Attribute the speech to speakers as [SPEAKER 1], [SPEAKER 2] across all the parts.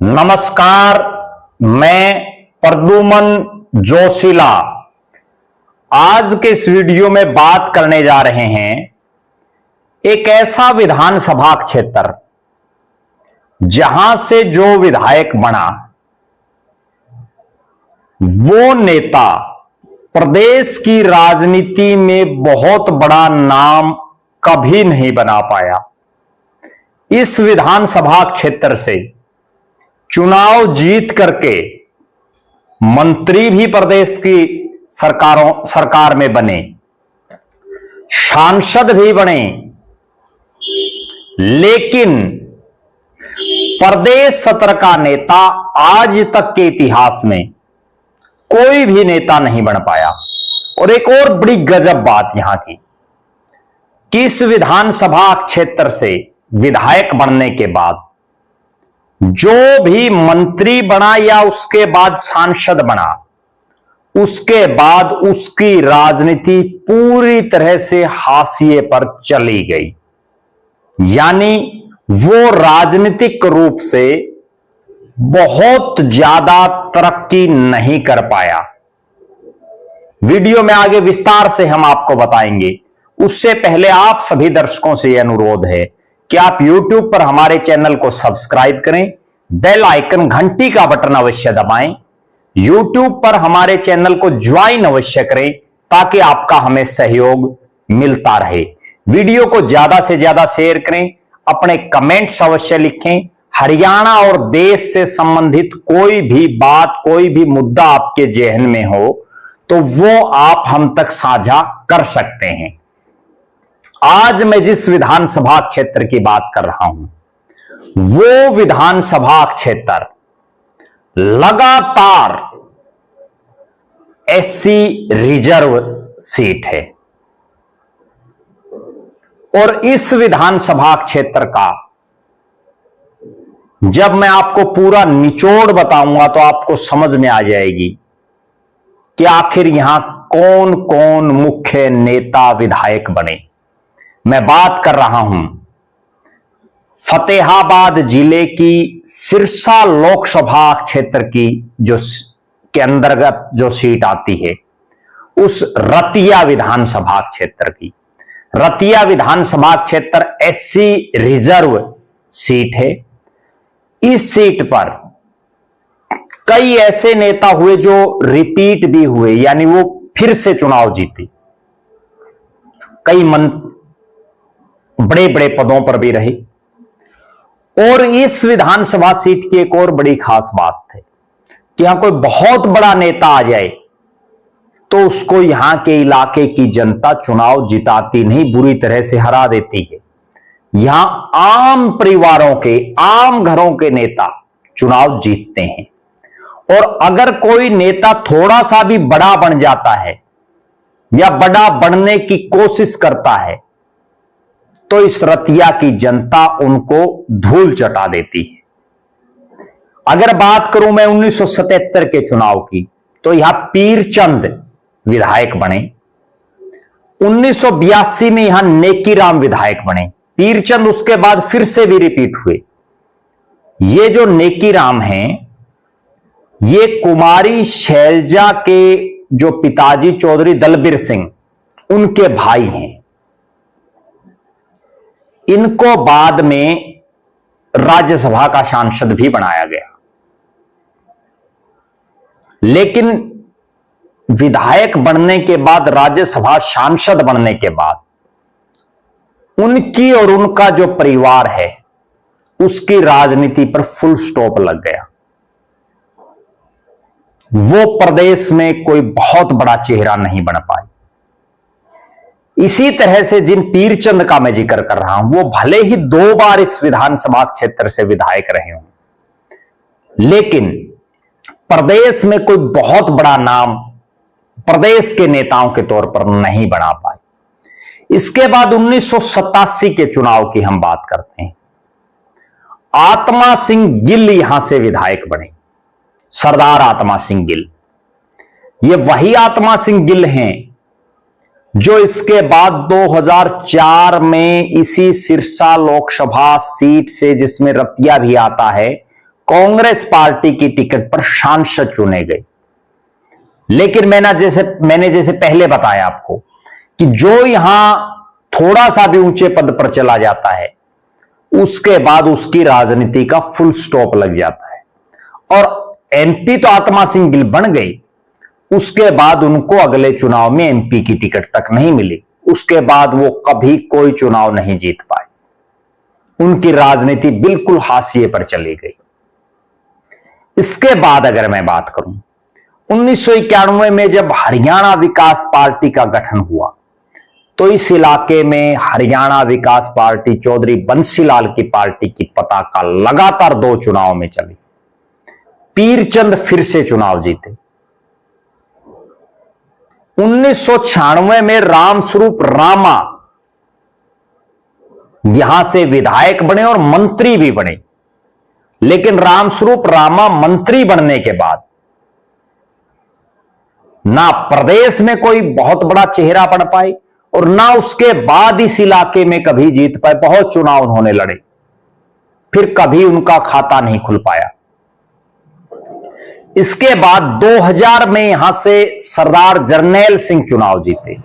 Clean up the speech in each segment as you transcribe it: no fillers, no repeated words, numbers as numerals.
[SPEAKER 1] नमस्कार, मैं प्रद्युमन जोशीला आज के इस वीडियो में बात करने जा रहे हैं एक ऐसा विधानसभा क्षेत्र जहां से जो विधायक बना वो नेता प्रदेश की राजनीति में बहुत बड़ा नाम कभी नहीं बना पाया। इस विधानसभा क्षेत्र से चुनाव जीत करके मंत्री भी प्रदेश की सरकार में बने, सांसद भी बने, लेकिन प्रदेश सत्र का नेता आज तक के इतिहास में कोई भी नेता नहीं बन पाया। और एक और बड़ी गजब बात यहां की कि इस विधानसभा क्षेत्र से विधायक बनने के बाद जो भी मंत्री बना या उसके बाद सांसद बना, उसके बाद उसकी राजनीति पूरी तरह से हाशिए पर चली गई, यानी वो राजनीतिक रूप से बहुत ज्यादा तरक्की नहीं कर पाया। वीडियो में आगे विस्तार से हम आपको बताएंगे। उससे पहले आप सभी दर्शकों से यह अनुरोध है कि आप YouTube पर हमारे चैनल को सब्सक्राइब करें, बेल आइकन घंटी का बटन अवश्य दबाएं, YouTube पर हमारे चैनल को ज्वाइन अवश्य करें ताकि आपका हमें सहयोग मिलता रहे। वीडियो को ज्यादा से ज्यादा शेयर करें, अपने कमेंट्स अवश्य लिखें। हरियाणा और देश से संबंधित कोई भी बात, कोई भी मुद्दा आपके जहन में हो तो वो आप हम तक साझा कर सकते हैं। आज मैं जिस विधानसभा क्षेत्र की बात कर रहा हूं वो विधानसभा क्षेत्र लगातार एससी रिजर्व सीट है और इस विधानसभा क्षेत्र का जब मैं आपको पूरा निचोड़ बताऊंगा तो आपको समझ में आ जाएगी कि आखिर यहां कौन कौन मुख्य नेता विधायक बने। मैं बात कर रहा हूं फतेहाबाद जिले की सिरसा लोकसभा क्षेत्र की के अंतर्गत जो सीट आती है उस रतिया विधानसभा क्षेत्र की। रतिया विधानसभा क्षेत्र एससी रिजर्व सीट है। इस सीट पर कई ऐसे नेता हुए जो रिपीट भी हुए, यानी वो फिर से चुनाव जीते। कई बड़े बड़े पदों पर भी रहे। और इस विधानसभा सीट की एक और बड़ी खास बात है कि यहां कोई बहुत बड़ा नेता आ जाए तो उसको यहां के इलाके की जनता चुनाव जिताती नहीं, बुरी तरह से हरा देती है। यहां आम परिवारों के, आम घरों के नेता चुनाव जीतते हैं। और अगर कोई नेता थोड़ा सा भी बड़ा बन जाता है या बड़ा बनने की कोशिश करता है तो इस रतिया की जनता उनको धूल चटा देती है। अगर बात करूं मैं 1977 के चुनाव की तो यहां पीरचंद विधायक बने। 1982 में यहां नेकीराम विधायक बने। पीरचंद उसके बाद फिर से भी रिपीट हुए। ये जो नेकीराम हैं ये कुमारी शैलजा के जो पिताजी चौधरी दलबीर सिंह उनके भाई हैं। इनको बाद में राज्यसभा का सांसद भी बनाया गया, लेकिन विधायक बनने के बाद, राज्यसभा सांसद बनने के बाद उनकी और उनका जो परिवार है उसकी राजनीति पर फुल स्टॉप लग गया। वो प्रदेश में कोई बहुत बड़ा चेहरा नहीं बन पाए। इसी तरह से जिन पीरचंद का मैं जिक्र कर रहा हूं वो भले ही 2 बार इस विधानसभा क्षेत्र से विधायक रहे हों, लेकिन प्रदेश में कोई बहुत बड़ा नाम प्रदेश के नेताओं के तौर पर नहीं बना पाए। इसके बाद 1987 के चुनाव की हम बात करते हैं। आत्मा सिंह गिल यहां से विधायक बने, सरदार आत्मा सिंह गिल। ये वही आत्मा सिंह गिल हैं जो इसके बाद 2004 में इसी सिरसा लोकसभा सीट से, जिसमें रतिया भी आता है, कांग्रेस पार्टी की टिकट पर सांसद चुने गए। लेकिन मैंने जैसे पहले बताया आपको कि जो यहां थोड़ा सा भी ऊंचे पद पर चला जाता है, उसके बाद उसकी राजनीति का फुल स्टॉप लग जाता है। और एमपी तो आत्मा सिंह गिल बन गई, उसके बाद उनको अगले चुनाव में एमपी की टिकट तक नहीं मिली। उसके बाद वो कभी कोई चुनाव नहीं जीत पाए। उनकी राजनीति बिल्कुल हाशिए पर चली गई। इसके बाद अगर मैं बात करूं, 1991 में जब हरियाणा विकास पार्टी का गठन हुआ, तो इस इलाके में हरियाणा विकास पार्टी चौधरी बंसीलाल की पार्टी की पताका लगातार 2 चुनाव में चली। पीरचंद फिर से चुनाव जीते। 1996 में रामस्वरूप रामा यहां से विधायक बने और मंत्री भी बने। लेकिन रामस्वरूप रामा मंत्री बनने के बाद ना प्रदेश में कोई बहुत बड़ा चेहरा बन पाए और ना उसके बाद इस इलाके में कभी जीत पाए। बहुत चुनाव उन्होंने लड़े, फिर कभी उनका खाता नहीं खुल पाया। इसके बाद 2000 में यहां से सरदार जरनैल सिंह चुनाव जीते।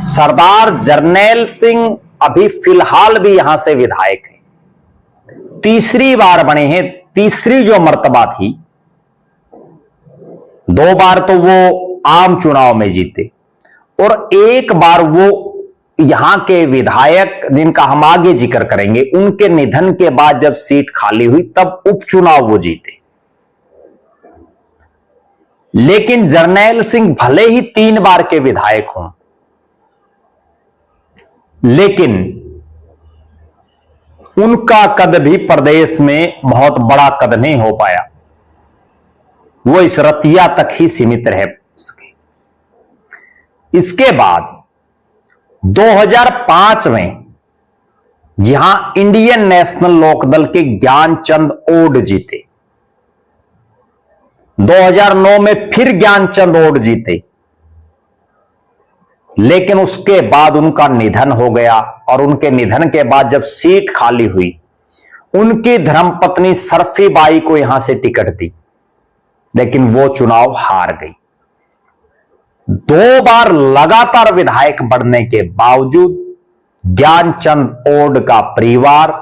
[SPEAKER 1] सरदार जरनैल सिंह अभी फिलहाल भी यहां से विधायक हैं, तीसरी बार बने हैं। तीसरी जो मर्तबा थी, 2 बार तो वो आम चुनाव में जीते और एक बार वो यहां के विधायक, जिनका हम आगे जिक्र करेंगे, उनके निधन के बाद जब सीट खाली हुई तब उपचुनाव वो जीते। लेकिन जरनैल सिंह भले ही 3 बार के विधायक हों, लेकिन उनका कद भी प्रदेश में बहुत बड़ा कद नहीं हो पाया। वो इस रतिया तक ही सीमित रह सके। इसके बाद 2005 में यहां इंडियन नेशनल लोकदल के ज्ञानचंद ओड जीते। 2009 में फिर ज्ञानचंद ओड जीते, लेकिन उसके बाद उनका निधन हो गया और उनके निधन के बाद जब सीट खाली हुई, उनकी धर्मपत्नी सरफी बाई को यहां से टिकट दी, लेकिन वो चुनाव हार गई। 2 बार लगातार विधायक बनने के बावजूद ज्ञानचंद ओड का परिवार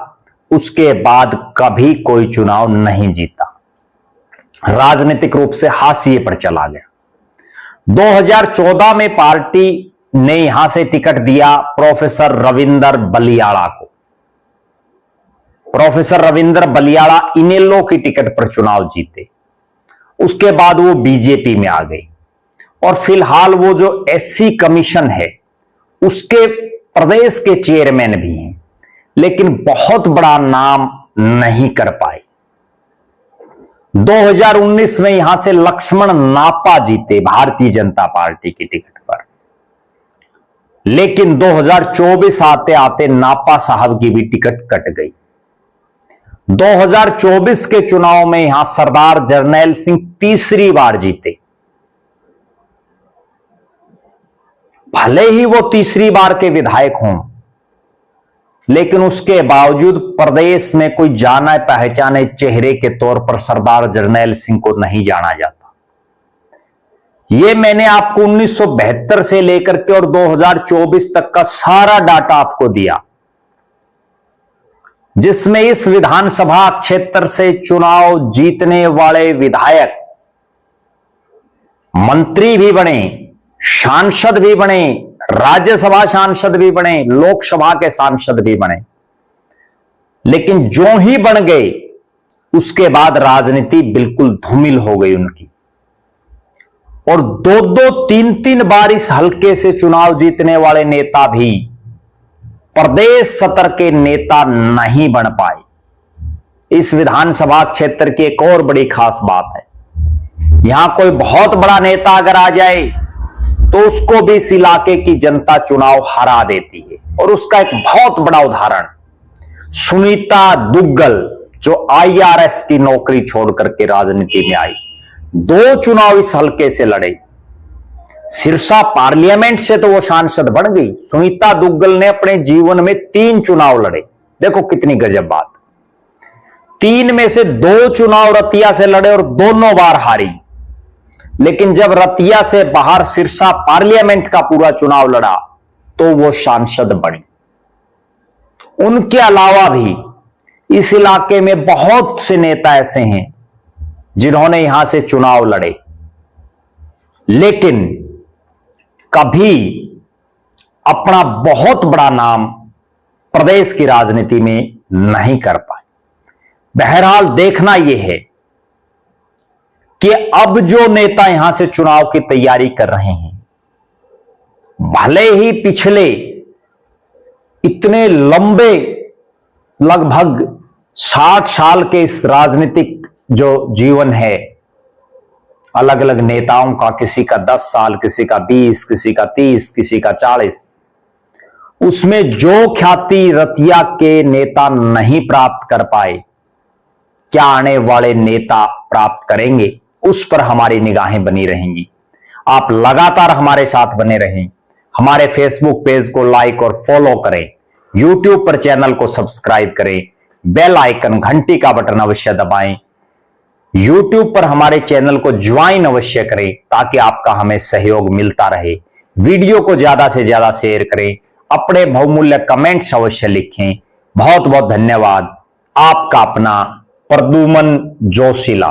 [SPEAKER 1] उसके बाद कभी कोई चुनाव नहीं जीता, राजनीतिक रूप से हाशिए पर चला गया। 2014 में पार्टी ने यहां से टिकट दिया प्रोफेसर रविंदर बलियाड़ा को। प्रोफेसर रविंदर बलियाड़ा इनेलो की टिकट पर चुनाव जीते। उसके बाद वो बीजेपी में आ गई और फिलहाल वो जो एससी कमीशन है उसके प्रदेश के चेयरमैन भी हैं, लेकिन बहुत बड़ा नाम नहीं कर पाए। 2019 में यहां से लक्ष्मण नापा जीते भारतीय जनता पार्टी की टिकट पर, लेकिन 2024 आते आते नापा साहब की भी टिकट कट गई। 2024 के चुनाव में यहां सरदार जरनैल सिंह तीसरी बार जीते। भले ही वो तीसरी बार के विधायक हों, लेकिन उसके बावजूद प्रदेश में कोई जाने पहचाने चेहरे के तौर पर सरदार जरनैल सिंह को नहीं जाना जाता। ये मैंने आपको 1972 से लेकर के और 2024 तक का सारा डाटा आपको दिया, जिसमें इस विधानसभा क्षेत्र से चुनाव जीतने वाले विधायक मंत्री भी बने, सांसद भी बने, राज्यसभा सांसद भी बने, लोकसभा के सांसद भी बने, लेकिन जो ही बन गए उसके बाद राजनीति बिल्कुल धूमिल हो गई उनकी। और 2-2, 3-3 बार इस हल्के से चुनाव जीतने वाले नेता भी प्रदेश सत्र के नेता नहीं बन पाए। इस विधानसभा क्षेत्र की एक और बड़ी खास बात है, यहां कोई बहुत बड़ा नेता अगर आ जाए तो उसको भी इस इलाके की जनता चुनाव हरा देती है। और उसका एक बहुत बड़ा उदाहरण सुनीता दुग्गल, जो IRS की नौकरी छोड़ करके राजनीति में आई, 2 चुनाव इस हल्के से लड़े। सिरसा पार्लियामेंट से तो वो सांसद बन गई। सुनीता दुग्गल ने अपने जीवन में 3 चुनाव लड़े। देखो कितनी गजब बात। 3 में से 2 चुनाव रतिया से लड़े और दोनों बार हारी। लेकिन जब रतिया से बाहर सिरसा पार्लियामेंट का पूरा चुनाव लड़ा तो वो सांसद बनी। उनके अलावा भी इस इलाके में बहुत से नेता ऐसे हैं जिन्होंने यहां से चुनाव लड़े, लेकिन कभी अपना बहुत बड़ा नाम प्रदेश की राजनीति में नहीं कर पाए। बहरहाल देखना यह है कि अब जो नेता यहां से चुनाव की तैयारी कर रहे हैं, भले ही पिछले इतने लंबे लगभग 60 साल के इस राजनीतिक जो जीवन है, अलग अलग नेताओं का, किसी का 10 साल, किसी का 20, किसी का 30, किसी का 40, उसमें जो ख्याति रतिया के नेता नहीं प्राप्त कर पाए, क्या आने वाले नेता प्राप्त करेंगे, उस पर हमारी निगाहें बनी रहेंगी। आप लगातार हमारे साथ बने रहें। हमारे फेसबुक पेज को लाइक और फॉलो करें, यूट्यूब पर चैनल को सब्सक्राइब करें, बेल आइकन घंटी का बटन अवश्य दबाएं, यूट्यूब पर हमारे चैनल को ज्वाइन अवश्य करें ताकि आपका हमें सहयोग मिलता रहे। वीडियो को ज्यादा से ज्यादा शेयर करें, अपने बहुमूल्य कमेंट्स अवश्य लिखें। बहुत बहुत धन्यवाद। आपका अपना प्रद्युमन जोशीला।